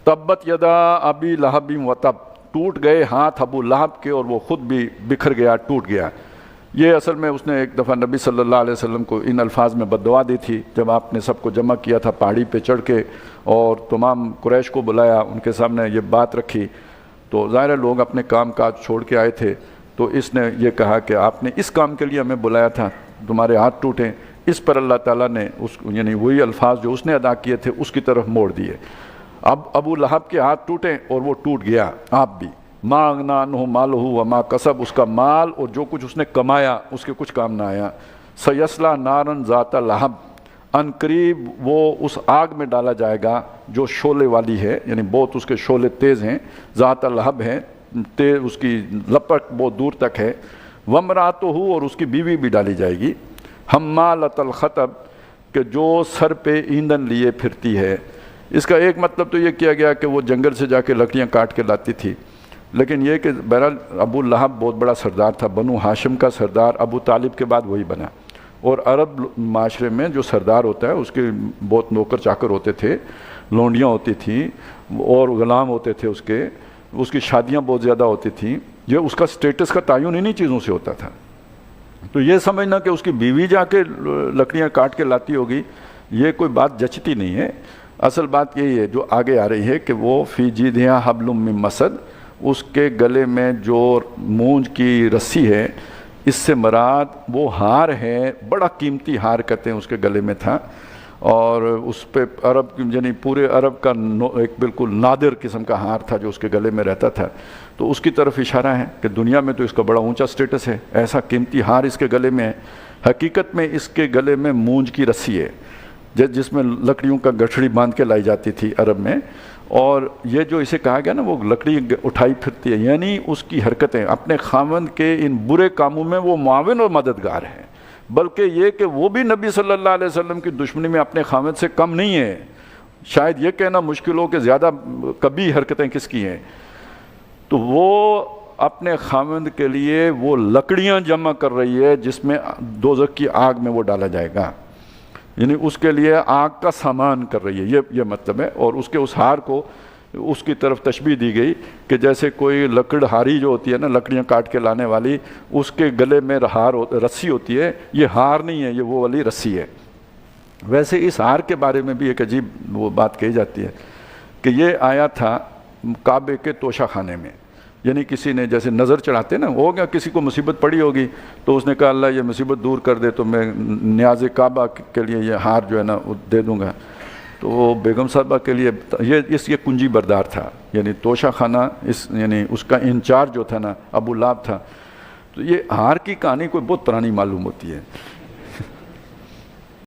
تبت یدا ابی لہب و تب، ٹوٹ گئے ہاتھ ابو لہب کے اور وہ خود بھی بکھر گیا، ٹوٹ گیا۔ یہ اصل میں اس نے ایک دفعہ نبی صلی اللہ علیہ وسلم کو ان الفاظ میں بد دعا دی تھی جب آپ نے سب کو جمع کیا تھا پہاڑی پہ چڑھ کے اور تمام قریش کو بلایا، ان کے سامنے یہ بات رکھی، تو ظاہر لوگ اپنے کام کاج چھوڑ کے آئے تھے، تو اس نے یہ کہا کہ آپ نے اس کام کے لیے ہمیں بلایا تھا، تمہارے ہاتھ ٹوٹیں۔ اس پر اللہ تعالیٰ نے یعنی وہی الفاظ جو اس نے ادا کیے تھے اس کی طرف موڑ دیے۔ اب ابو لہب کے ہاتھ ٹوٹیں اور وہ ٹوٹ گیا، آپ بھی۔ ما اغنی عنہ مالہ وما کسب، اس کا مال اور جو کچھ اس نے کمایا اس کے کچھ کام نہ آیا۔ سیصلی نارا ذات لہب، ان قریب وہ اس آگ میں ڈالا جائے گا جو شعلے والی ہے، یعنی بہت اس کے شعلے تیز ہیں، ذات لہب ہے، تیز، اس کی لپٹ بہت دور تک ہے۔ وامرأتہ، اور اس کی بیوی بھی ڈالی جائے گی، حمالۃ الحطب، کہ جو سر پہ ایندھن لیے پھرتی ہے۔ اس کا ایک مطلب تو یہ کیا گیا کہ وہ جنگل سے جا کے لکڑیاں کاٹ کے لاتی تھی، لیکن یہ کہ بہرحال ابو لہب بہت بڑا سردار تھا، بنو ہاشم کا سردار، ابو طالب کے بعد وہی بنا۔ اور عرب معاشرے میں جو سردار ہوتا ہے اس کے بہت نوکر چاکر ہوتے تھے، لونڈیاں ہوتی تھیں اور غلام ہوتے تھے، اس کی شادیاں بہت زیادہ ہوتی تھیں۔ یہ اس کا سٹیٹس کا تعین انہی چیزوں سے ہوتا تھا۔ تو یہ سمجھنا کہ اس کی بیوی جا کے لکڑیاں کاٹ کے لاتی ہوگی، یہ کوئی بات جچتی نہیں ہے۔ اصل بات یہی ہے جو آگے آ رہی ہے کہ وہ فی جیدہا حبل من مسد، اس کے گلے میں جو مونج کی رسی ہے، اس سے مراد وہ ہار ہے، بڑا قیمتی ہار کہتے ہیں اس کے گلے میں تھا، اور اس پہ عرب یعنی پورے عرب کا ایک بالکل نادر قسم کا ہار تھا جو اس کے گلے میں رہتا تھا۔ تو اس کی طرف اشارہ ہے کہ دنیا میں تو اس کا بڑا اونچا سٹیٹس ہے، ایسا قیمتی ہار اس کے گلے میں ہے۔ حقیقت میں اس کے گلے میں مونج کی رسی ہے جس میں لکڑیوں کا گٹھڑی باندھ کے لائی جاتی تھی عرب میں، اور یہ جو اسے کہا گیا نا وہ لکڑی اٹھائی پھرتی ہے، یعنی اس کی حرکتیں اپنے خاوند کے ان برے کاموں میں وہ معاون اور مددگار ہیں، بلکہ یہ کہ وہ بھی نبی صلی اللہ علیہ وسلم کی دشمنی میں اپنے خاوند سے کم نہیں ہے۔ شاید یہ کہنا مشکل ہو کہ زیادہ کبھی حرکتیں کس کی ہیں، تو وہ اپنے خاوند کے لیے وہ لکڑیاں جمع کر رہی ہے جس میں دوزخ کی آگ میں وہ ڈالا جائے گا، یعنی اس کے لیے آگ کا سامان کر رہی ہے، یہ مطلب ہے۔ اور اس کے اس ہار کو اس کی طرف تشبیہ دی گئی کہ جیسے کوئی لکڑ ہاری جو ہوتی ہے نا، لکڑیاں کاٹ کے لانے والی، اس کے گلے میں رسی ہوتی ہے، یہ ہار نہیں ہے، یہ وہ والی رسی ہے۔ ویسے اس ہار کے بارے میں بھی ایک عجیب وہ بات کہی جاتی ہے کہ یہ آیا تھا کعبے کے توشہ خانے میں، یعنی کسی نے جیسے نظر چڑھاتے نا، ہو گیا کسی کو مصیبت پڑی ہوگی تو اس نے کہا اللہ یہ مصیبت دور کر دے تو میں نیاز کعبہ کے لیے یہ ہار جو ہے نا وہ دے دوں گا، تو وہ بیگم صاحبہ کے لیے یہ کنجی بردار تھا، یعنی توشہ خانہ یعنی اس کا انچارج جو تھا نا ابو لہب تھا۔ تو یہ ہار کی کہانی کوئی بہت پرانی معلوم ہوتی ہے،